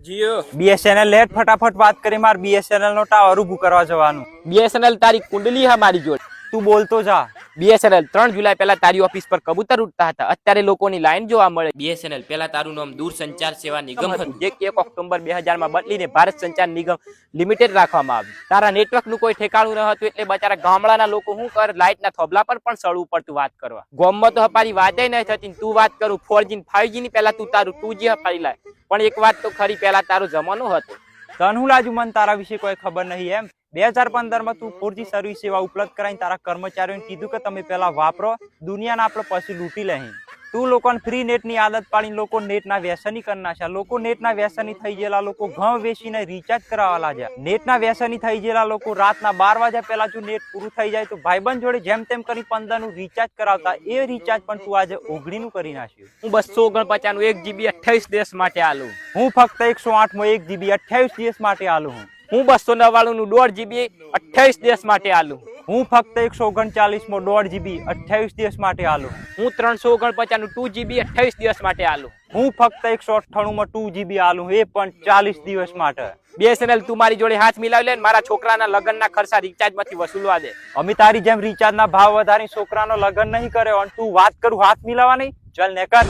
Jio BSNL late ફટાફટ વાત કરી માર બીએસએનએલ નો ટાવર ઊભું કરવા જવાનું. બીએસએનએલ તારી કુંડલી હા મારી જોડે. તું બોલતો જા. બીએસએનએલ 3 જુલાઈ પહેલા તારી ઓફિસ પર કબૂતર ઉડતા હતા. અત્યારે લોકોની લાઈન જોવા મળે. બીએસએનએલ પહેલા તારું નામ દૂરસંચાર સેવા નિગમ હતું, જે 1 ઓક્ટોબર 2000 માં બદલીને ભારત સંચાર નિગમ લિમિટેડ રાખવામાં આવ્યું. તારા નેટવર્ક નું કોઈ ઠેકાણું ન હતું, એટલે બચારા ગામડાના લોકો શું કર, લાઈટના થોભલા પર પણ સળવું પડતું વાત કરવા. ગામમાં તો હપારી વાતે નહીં થતી, તું વાત કરું 4G ને 5G ની પહેલા તું તારું 2G હપારી લાય. પણ એક વાત તો ખરી, પહેલા તારો જમાનો હતો. તને હું લાજુ મને તારા વિશે કોઈ ખબર નહીં એમ? 2015 માં તું 4G સર્વિસ સેવા ઉપલબ્ધ કરાઈને તારા કર્મચારીઓને કીધું કે તમે પેલા વાપરો, દુનિયાને આપણે પછી લૂંટી લઈ. તું લોકોને ફ્રી નેટની આદત પાડીને લોકો નેટના વ્યસની કરી નાખ્યા. લોકો નેટના વ્યસની થઈ ગયેલા લોકો ઘઉં વેચીને રિચાર્જ કરાવવા લાગ્યા. નેટના વ્યસની થઈ ગયેલા લોકો રાતના 12 વાગ્યા પહેલા જો નેટ પૂરું થઈ જાય તો ભાઈબંધ જોડે જેમ તેમ કરી 15 નું રિચાર્જ કરાવતા. એ રિચાર્જ પણ તું આજે 19 નું કરી નાખ્યું. હું 249 નું 1 GB 28 દિવસ માટે આલું. હું ફક્ત 108 માં 1 GB 28 દિવસ માટે આલું. હું 299 નું 1.5 GB 28 દિવસ માટે આલું. હું ફક્ત 139 માં 1.5 GB 28 દિવસ માટે આલું. હું 349 નું 2 GB 28 દિવસ માટે આલું. હું ફક્ત 198 માં 2 GB આલું, એ પણ 40 દિવસ માટે. બીએસએનએલ તું મારી જોડે હાથ મિલાવી લે, મારા છોકરાના લગ્નના ખર્ચા રિચાર્જ માંથી વસૂલવા દે. અમે તારી જેમ રિચાર્જ ના ભાવ વધારી છોકરાનો લગ્ન નહીં કરે અને તું વાત કરું હાથ મિલાવા નહીં. ચાલ નેકર.